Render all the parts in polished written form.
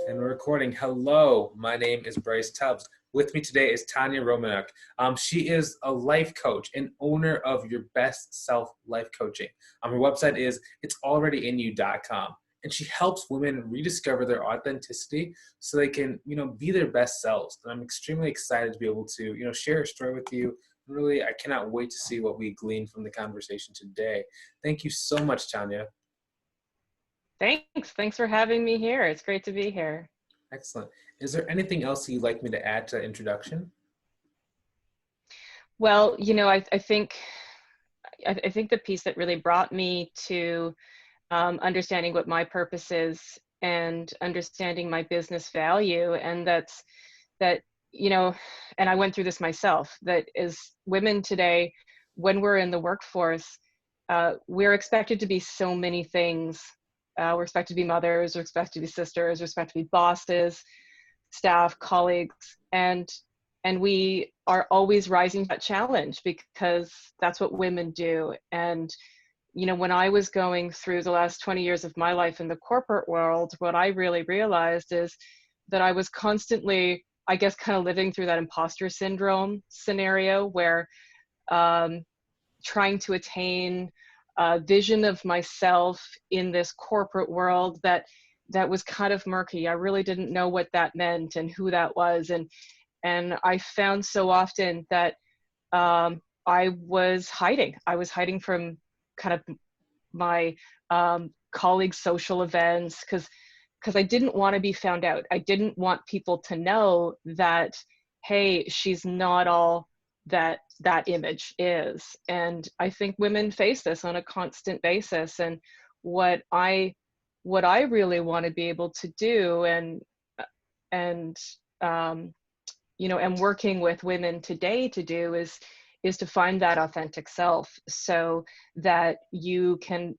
And we're recording. Hello, my name is Bryce Tubbs. With me today is Tanya Romanuk. She is a life coach and owner of Your Best Self Life Coaching. Her website is it'salreadyinyou.com. And she helps women rediscover their authenticity so they can, be their best selves. And I'm extremely excited to be able to, share her story with you. Really, I cannot wait to see what we glean from the conversation today. Thank you so much, Tanya. Thanks for having me here. It's great to be here. Excellent. Is there anything else you'd like me to add to that introduction? Well, I think the piece that really brought me to understanding what my purpose is and understanding my business value, and that, and I went through this myself, that as women today, when we're in the workforce, we're expected to be so many things. We're expected to be mothers, we're expected to be sisters, we're expected to be bosses, staff, colleagues, and we are always rising to that challenge because that's what women do. And when I was going through the last 20 years of my life in the corporate world, what I really realized is that I was constantly, I guess, kind of living through that imposter syndrome scenario where trying to attain a vision of myself in this corporate world that was kind of murky. I really didn't know what that meant and who that was. And I found so often that I was hiding. I was hiding from kind of my colleagues' social events because I didn't want to be found out. I didn't want people to know that, hey, she's not all that image is. And I think women face this on a constant basis. And what I really want to be able to do, and am working with women today to do, is to find that authentic self so that you can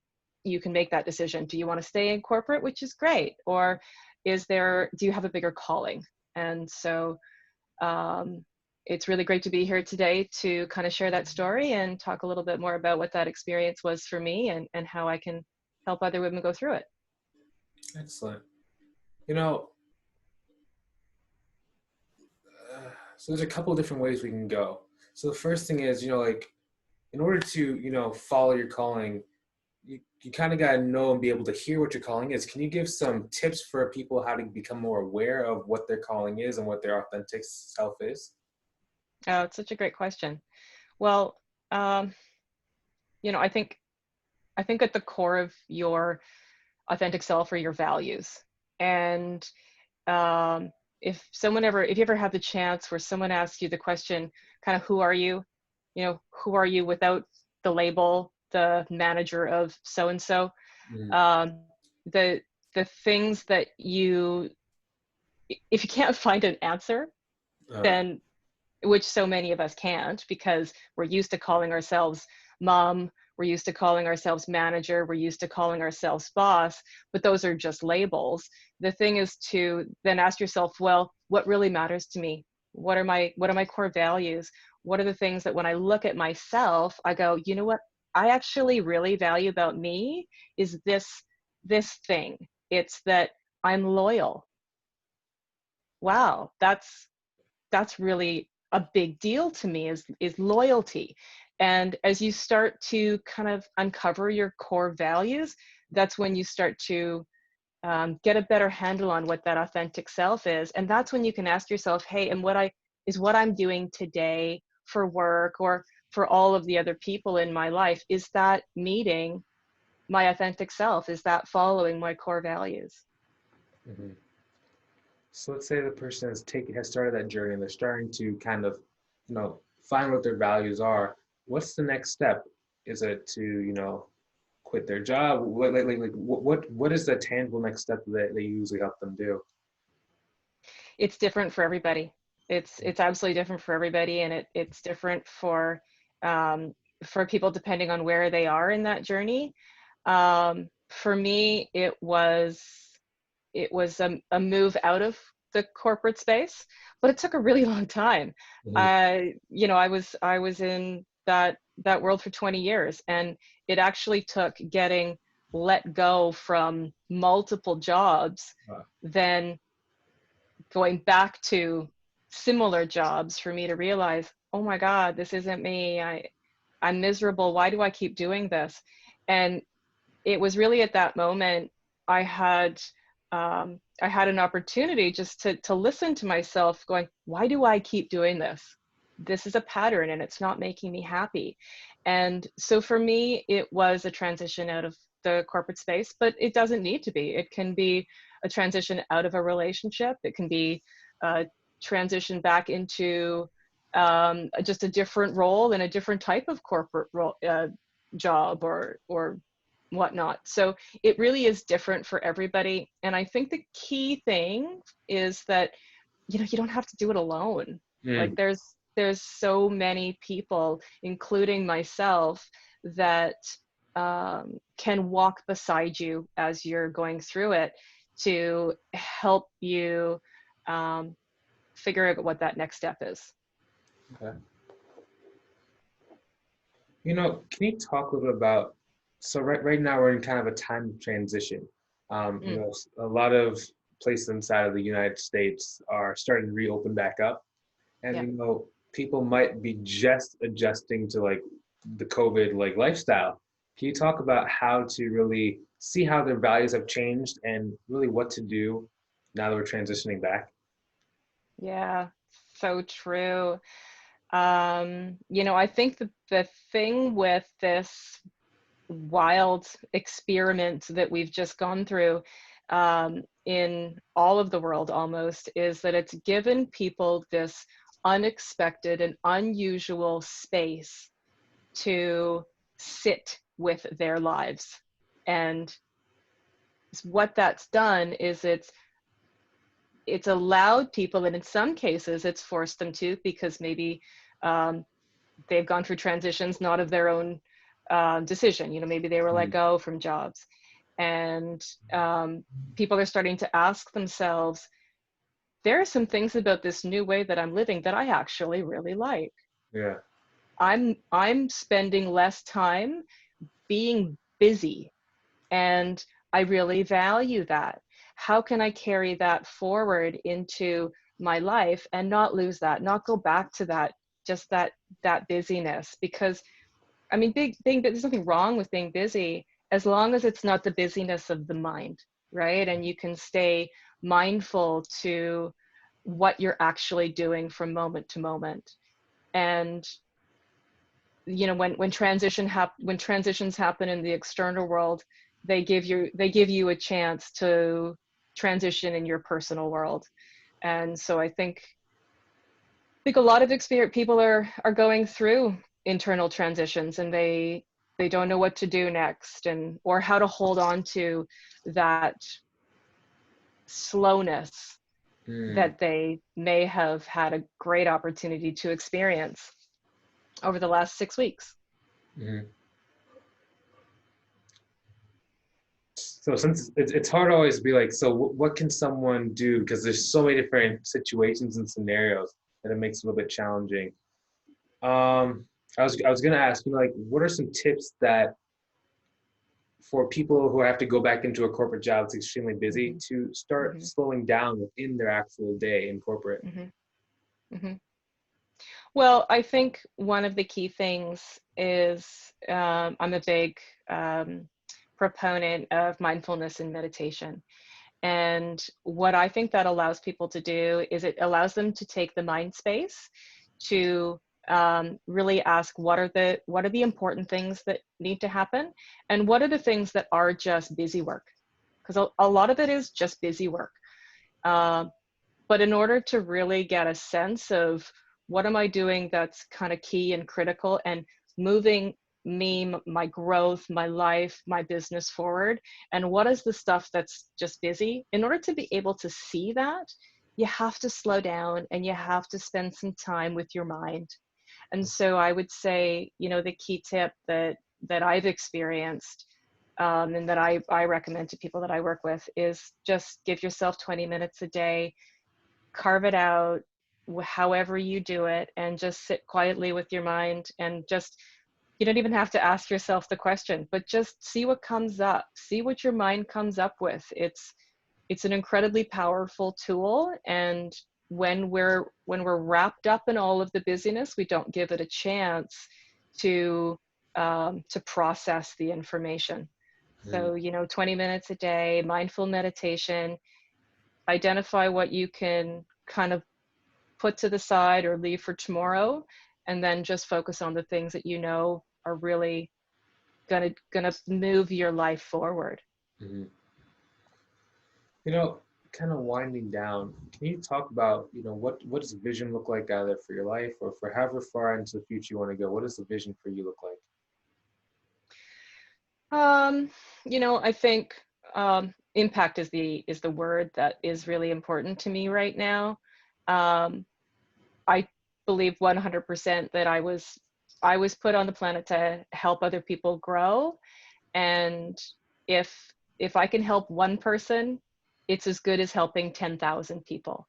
make that decision. Do you want to stay in corporate, which is great, or do you have a bigger calling? And so it's really great to be here today to kind of share that story and talk a little bit more about what that experience was for me and how I can help other women go through it. Excellent. So there's a couple of different ways we can go. So the first thing is, in order to, follow your calling, you kind of got to know and be able to hear what your calling is. Can you give some tips for people how to become more aware of what their calling is and what their authentic self is? Oh, it's such a great question. Well, I think at the core of your authentic self are your values. And if you ever have the chance where someone asks you the question, kind of, who are you? Who are you without the label, the manager of so-and-so? The things that if you can't find an answer, then, which so many of us can't, because we're used to calling ourselves mom, we're used to calling ourselves manager, we're used to calling ourselves boss, but those are just labels. The thing is to then ask yourself, well, what really matters to me? What are my core values? What are the things that when I look at myself, I go, you know what I actually really value about me is this thing. It's that I'm loyal. Wow, that's really a big deal to me, is loyalty. And as you start to kind of uncover your core values, that's when you start to get a better handle on what that authentic self is. And that's when you can ask yourself, hey, and what I'm doing today for work or for all of the other people in my life, is that meeting my authentic self? Is that following my core values? Mm-hmm. So let's say the person has started that journey and they're starting to kind of, find what their values are. What's the next step? Is it to, quit their job? What is the tangible next step that they usually help them do? It's different for everybody. It's absolutely different for everybody, and it's different for people depending on where they are in that journey. For me, it was a move out of the corporate space, but it took a really long time. Mm-hmm. I was in that world for 20 years, and it actually took getting let go from multiple jobs, then going back to similar jobs for me to realize, oh my God, this isn't me. I'm miserable. Why do I keep doing this? And it was really at that moment I had an opportunity just to listen to myself going, why do I keep doing this? This is a pattern and it's not making me happy. And so for me, it was a transition out of the corporate space, but it doesn't need to be. It can be a transition out of a relationship. It can be a transition back into just a different role and a different type of corporate role, job or whatnot. So it really is different for everybody. And I think the key thing is that, you know, you don't have to do it alone. Like Mm. there's so many people, including myself, that can walk beside you as you're going through it to help you figure out what that next step is. Okay. You know, can you talk a little bit about, so right now we're in kind of a time of transition. You Mm, know, a lot of places inside of the United States are starting to reopen back up. And, yeah. you know, people might be just adjusting to like the COVID like lifestyle. Can you talk about how to really see how their values have changed and really what to do now that we're transitioning back? Yeah, so true. You know, I think the thing with this wild experiment that we've just gone through in all of the world almost is that it's given people this unexpected and unusual space to sit with their lives. And what that's done is it's allowed people, and in some cases it's forced them to, because maybe um, they've gone through transitions not of their own decision. You know, maybe they were let Mm. go from jobs, and people are starting to ask themselves, there are some things about this new way that I'm living that I actually really like. Yeah. I'm spending less time being busy, and I really value that. How can I carry that forward into my life and not lose that, not go back to that, just that busyness? Because I mean, there's nothing wrong with being busy as long as it's not the busyness of the mind, right? And you can stay mindful to what you're actually doing from moment to moment. And you know, when when transitions happen in the external world, they give you a chance to transition in your personal world. And so I think a lot of experience people are going through internal transitions, and they don't know what to do next, and or how to hold on to that slowness Mm. that they may have had a great opportunity to experience over the last 6 weeks. Mhm. So since it's hard to always be like, so what can someone do? Because there's so many different situations and scenarios that it makes it a little bit challenging. I was gonna ask you like, what are some tips that for people who have to go back into a corporate job that's extremely busy Hmm. to start Hmm. slowing down within their actual day in corporate? Hmm. Hmm. Well, I think one of the key things is I'm a big um, proponent of mindfulness and meditation. And what I think that allows people to do is it allows them to take the mind space to really ask what are the important things that need to happen, and what are the things that are just busy work, because a lot of it is just busy work. Um, but in order to really get a sense of what am I doing that's kind of key and critical and moving me, my growth, my life, my business forward, and what is the stuff that's just busy, in order to be able to see that, you have to slow down and you have to spend some time with your mind. And so I would say, you know, the key tip that I've experienced, and that I recommend to people that I work with, is just give yourself 20 minutes a day, carve it out however you do it, and just sit quietly with your mind, and just, you don't even have to ask yourself the question, but just see what comes up, see what your mind comes up with. it's an incredibly powerful tool. And when we're wrapped up in all of the busyness, we don't give it a chance to process the information. Mm, So, 20 minutes a day, mindful meditation, identify what you can kind of put to the side or leave for tomorrow, and then just focus on the things that are really gonna move your life forward. mhm. You know, kind of winding down, can you talk about, what does vision look like either for your life or for however far into the future you want to go? What does the vision for you look like? Um, I think impact is the word that is really important to me right now. Um, I believe 100% that I was put on the planet to help other people grow, and if if I can help one person, it's as good as helping 10,000 people.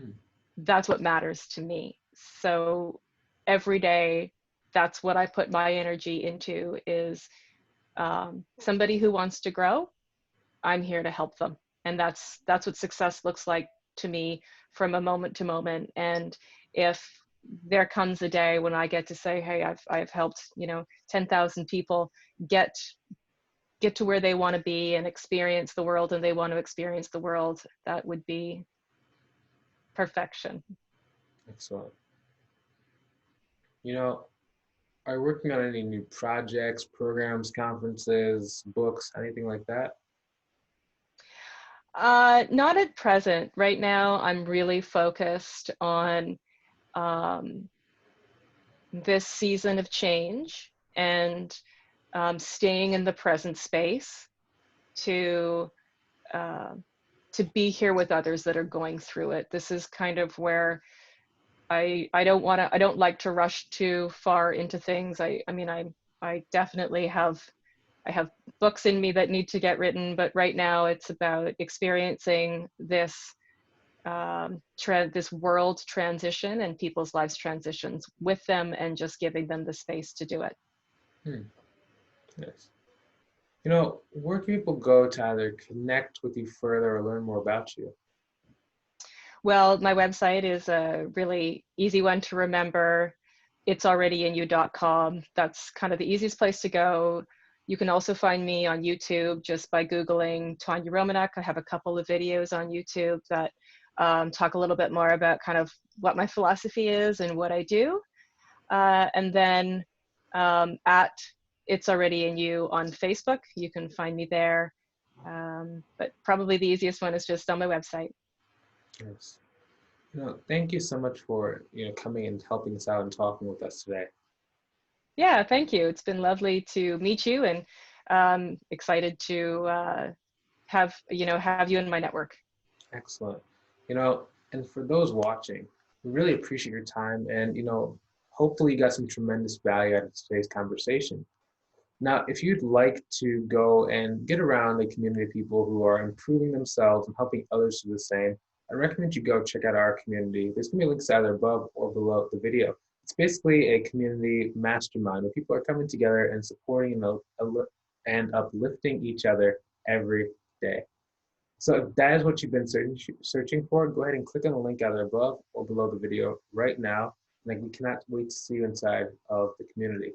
Hmm. That's what matters to me. So every day, that's what I put my energy into is somebody who wants to grow. I'm here to help them. And that's what success looks like to me from a moment to moment. And if there comes a day when I get to say, hey, I've helped, 10,000 people get to where they want to be and experience the world, and they want to experience the world, that would be perfection. Excellent. You know, are you working on any new projects, programs, conferences, books, anything like that? Not at present. Right now, I'm really focused on um, this season of change and staying in the present space to uh, to be here with others that are going through it. This is kind of where I don't like to rush too far into things. I mean I definitely have books in me that need to get written, but right now it's about experiencing this world transition and people's lives transitions with them, and just giving them the space to do it. Hmm. Yes. Where can people go to either connect with you further or learn more about you? Well, my website is a really easy one to remember. It's alreadyinyou.com. That's kind of the easiest place to go. You can also find me on YouTube just by Googling Tanya Romanuk. I have a couple of videos on YouTube that talk a little bit more about kind of what my philosophy is and what I do. And then at It's Already in You on Facebook, you can find me there. But probably the easiest one is just on my website. Yes. Thank you so much for, coming and helping us out and talking with us today. Yeah, thank you. It's been lovely to meet you, and excited to have you in my network. Excellent. And for those watching, we really appreciate your time and, hopefully you got some tremendous value out of today's conversation. Now, if you'd like to go and get around the community of people who are improving themselves and helping others do the same, I recommend you go check out our community. There's going to be links either above or below the video. It's basically a community mastermind where people are coming together and supporting and uplifting each other every day. So if that is what you've been searching for, go ahead and click on the link either above or below the video right now. And we cannot wait to see you inside of the community.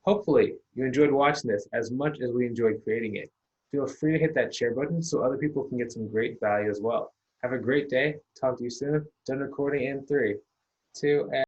Hopefully, you enjoyed watching this as much as we enjoyed creating it. Feel free to hit that share button so other people can get some great value as well. Have a great day. Talk to you soon. Done recording in 3, 2, and